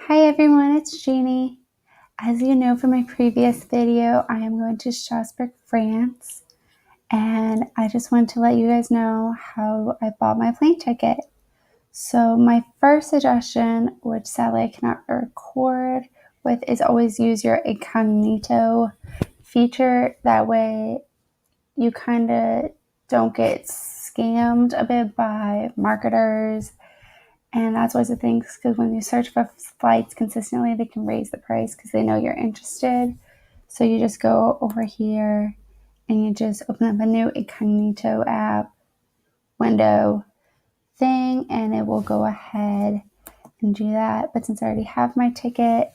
Hi everyone, it's Jeannie. As you know from my previous video, I am going to Strasbourg, France, and I just wanted to let you guys know how I bought my plane ticket. So my first suggestion, which sadly I cannot record with, is always use your incognito feature. That way you kind of don't get scammed a bit by marketers. And that's always the thing, because when you search for flights consistently, they can raise the price because they know you're interested. So you just go over here and you just open up a new incognito app window thing, and it will go ahead and do that. But since I already have my ticket,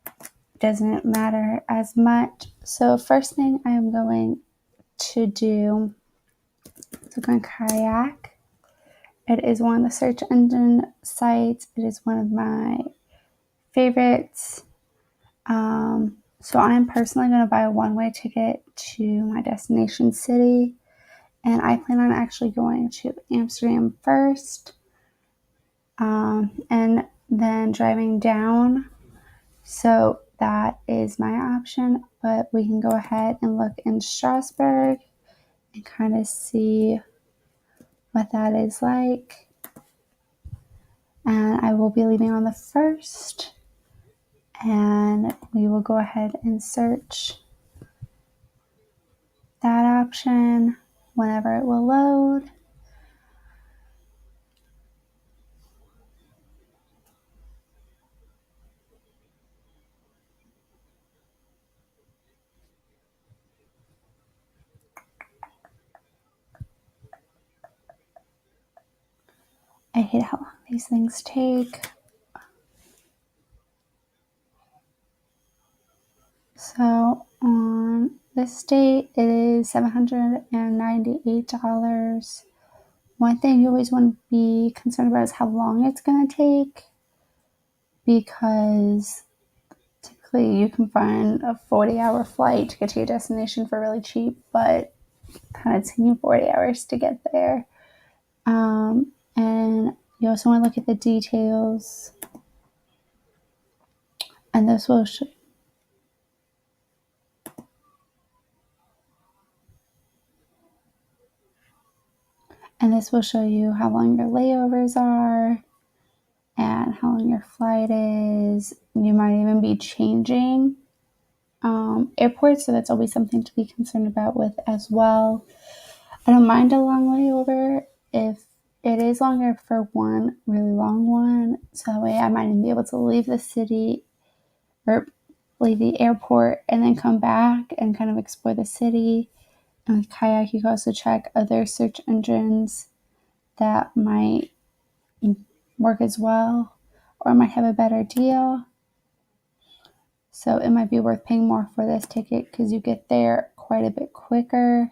it doesn't matter as much. So first thing I am going to do is look on Kayak. It is one of the search engine sites. It is one of my favorites. So I'm personally going to buy a one-way ticket to my destination city, and I plan on actually going to Amsterdam first, and then driving down. So that is my option, but we can go ahead and look in Strasbourg and kind of see what that is like. And I will be leaving on the 1st, and we will go ahead and search that option whenever it will load. I hate how long these things take. So on this date, it is $798. One thing you always want to be concerned about is how long it's going to take, because typically you can find a 40-hour flight to get to your destination for really cheap, but kind of taking 40 hours to get there. And you also want to look at the details, and this will show you how long your layovers are and how long your flight is. You might even be changing airports, so that's always something to be concerned about with as well. I don't mind a long layover if it is longer for one really long one, so that way I might even be able to leave the city or leave the airport and then come back and kind of explore the city. And with Kayak, you can also check other search engines that might work as well or might have a better deal. So it might be worth paying more for this ticket because you get there quite a bit quicker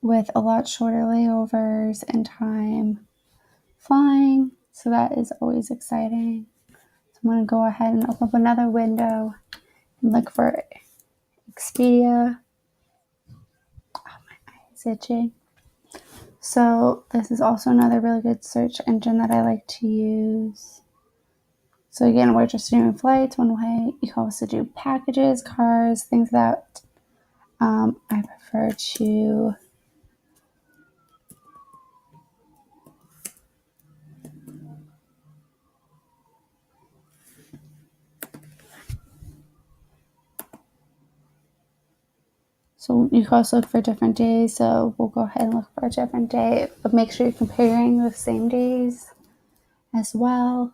with a lot shorter layovers and time flying. So that is always exciting. So I'm going to go ahead and open up another window and look for Expedia. Oh, my eye is itching. So this is also another really good search engine that I like to use. So again, we're just doing flights one way. You can also do packages, cars, things that I prefer to So you can also look for different days. So we'll go ahead and look for a different day, but make sure you're comparing the same days as well.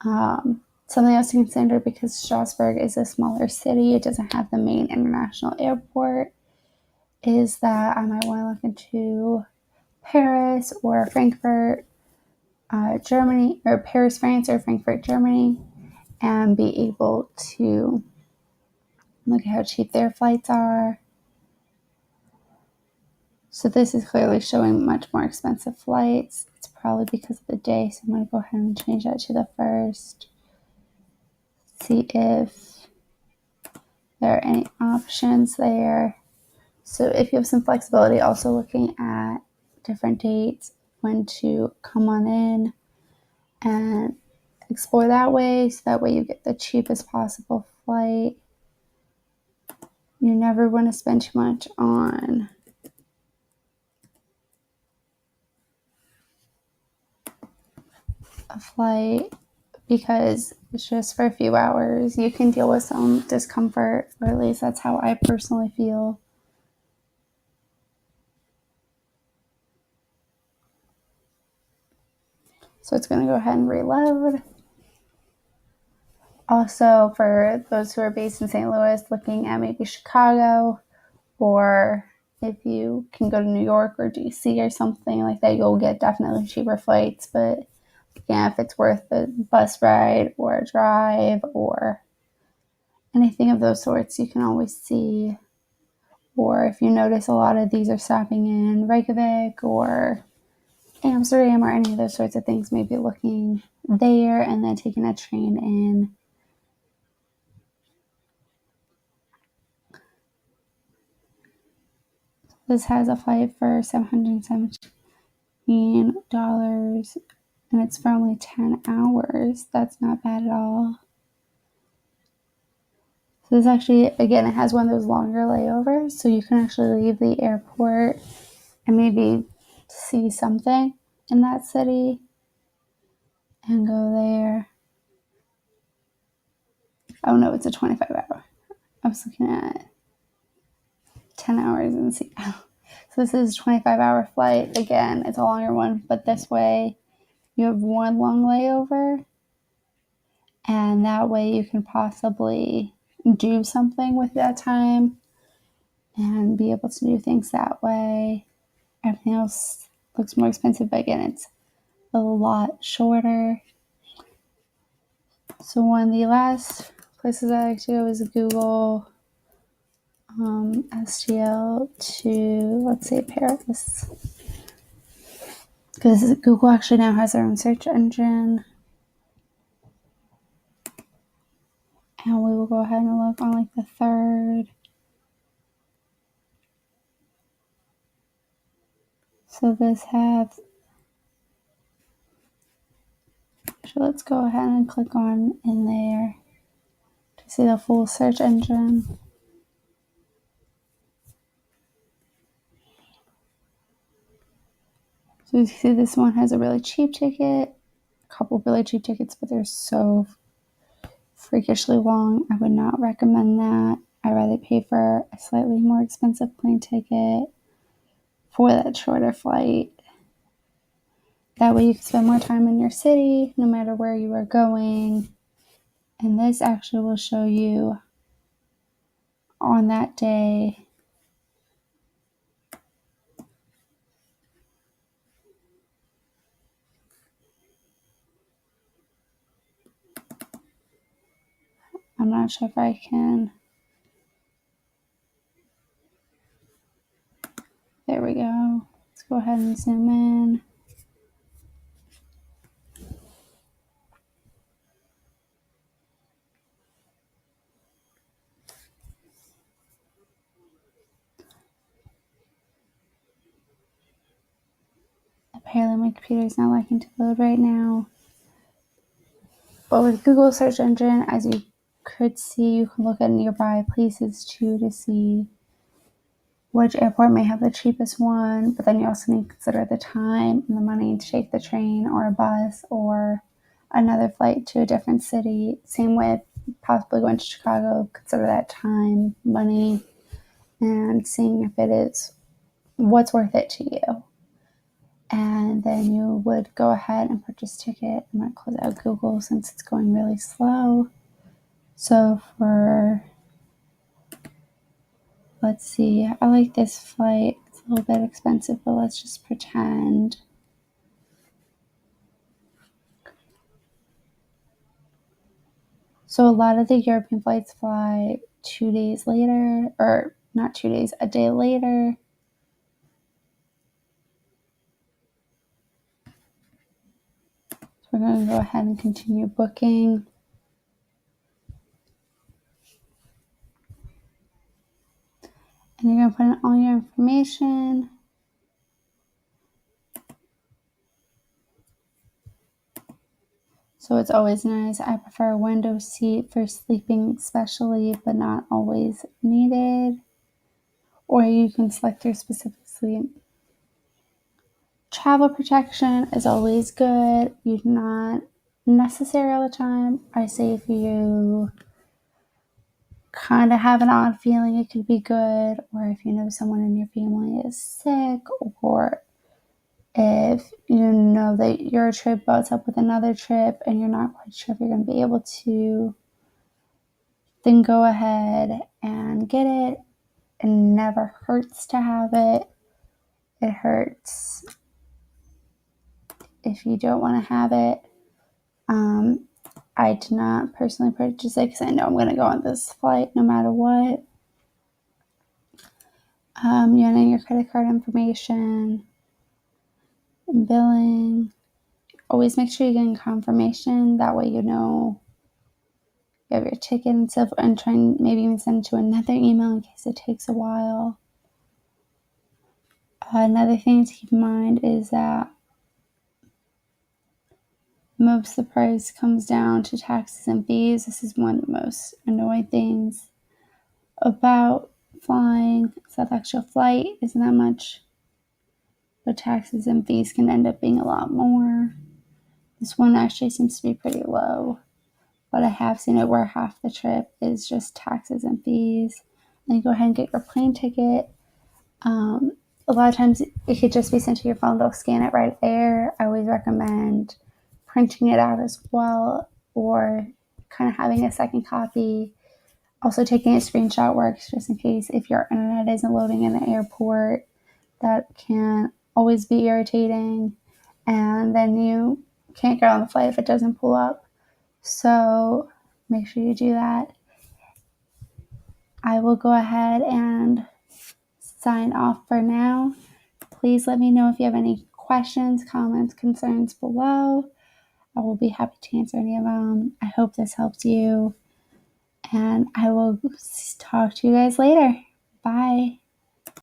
Something else to consider, because Strasbourg is a smaller city, it doesn't have the main international airport, is that I might want to look into Paris or Frankfurt, Germany, or Paris, France, or Frankfurt, Germany, and be able to look at how cheap their flights are. So this is clearly showing much more expensive flights. It's probably because of the day, so I'm going to go ahead and change that to the 1st. See if there are any options there. So if you have some flexibility, also looking at different dates, when to come on in, and explore that way, so that way you get the cheapest possible flight. You never want to spend too much on a flight because it's just for a few hours. You can deal with some discomfort, or at least that's how I personally feel. So it's going to go ahead and reload. Also, for those who are based in St. Louis, looking at maybe Chicago, or if you can go to New York or DC or something like that, you'll get definitely cheaper flights. But yeah, if it's worth a bus ride or a drive or anything of those sorts, you can always see. Or if you notice, a lot of these are stopping in Reykjavik or Amsterdam or any of those sorts of things, maybe looking there and then taking a train in. This has a flight for $717 and it's for only 10 hours. That's not bad at all. So this actually, again, it has one of those longer layovers, so you can actually leave the airport and maybe see something in that city and go there. Oh no, it's a 25-hour. I was looking at 10 hours in Seattle. So this is a 25-hour flight. Again, it's a longer one, but this way you have one long layover, and that way you can possibly do something with that time and be able to do things that way. Everything else looks more expensive, but again, it's a lot shorter. So one of the last places I like to go is Google STL to, let's say, Paris. Because Google actually now has their own search engine. And we will go ahead and look on like the 3rd. So this has, so let's go ahead and click on in there to see the full search engine. So you see this one has a really cheap ticket, a couple really cheap tickets, but they're so freakishly long. I would not recommend that. I'd rather pay for a slightly more expensive plane ticket for that shorter flight. That way you can spend more time in your city, no matter where you are going. And this actually will show you on that day I'm not sure if I can. There we go. Let's go ahead and zoom in. Apparently my computer is not liking to load right now. But with Google search engine, as you could see, you can look at nearby places too to see which airport may have the cheapest one, but then you also need to consider the time and the money to take the train or a bus or another flight to a different city. Same with possibly going to Chicago, consider that time, money, and seeing if it is what's worth it to you. And then you would go ahead and purchase a ticket. I'm going to close out Google since it's going really slow. So for, let's see, I like this flight. It's a little bit expensive, but let's just pretend. So a lot of the European flights fly 2 days later, or not 2 days, a day later. So we're going to go ahead and continue booking. And you're going to put in all your information. So it's always nice. I prefer a window seat for sleeping especially, but not always needed. Or you can select your specific sleep. Travel protection is always good. You're not necessary all the time. I say if you kind of have an odd feeling, it could be good. Or if you know someone in your family is sick, or if you know that your trip butts up with another trip and you're not quite sure if you're going to be able to, then go ahead and get it. It never hurts to have it. It hurts if you don't want to have it. I did not personally purchase it because I know I'm going to go on this flight no matter what. You enter your credit card information, billing. Always make sure you're getting confirmation. That way you know you have your ticket and stuff, and try and maybe even send it to another email in case it takes a while. Another thing to keep in mind is that most of the price comes down to taxes and fees. This is one of the most annoying things about flying. So the actual flight isn't that much, but taxes and fees can end up being a lot more. This one actually seems to be pretty low, but I have seen it where half the trip is just taxes and fees. Then you go ahead and get your plane ticket. A lot of times it could just be sent to your phone. They'll scan it right there. I always recommend printing it out as well, or kind of having a second copy. Also, taking a screenshot works just in case if your internet isn't loading in the airport. That can always be irritating, and then you can't get on the flight if it doesn't pull up. So make sure you do that. I will go ahead and sign off for now. Please let me know if you have any questions, comments, concerns below. I will be happy to answer any of them. I hope this helps you, and I will talk to you guys later. Bye.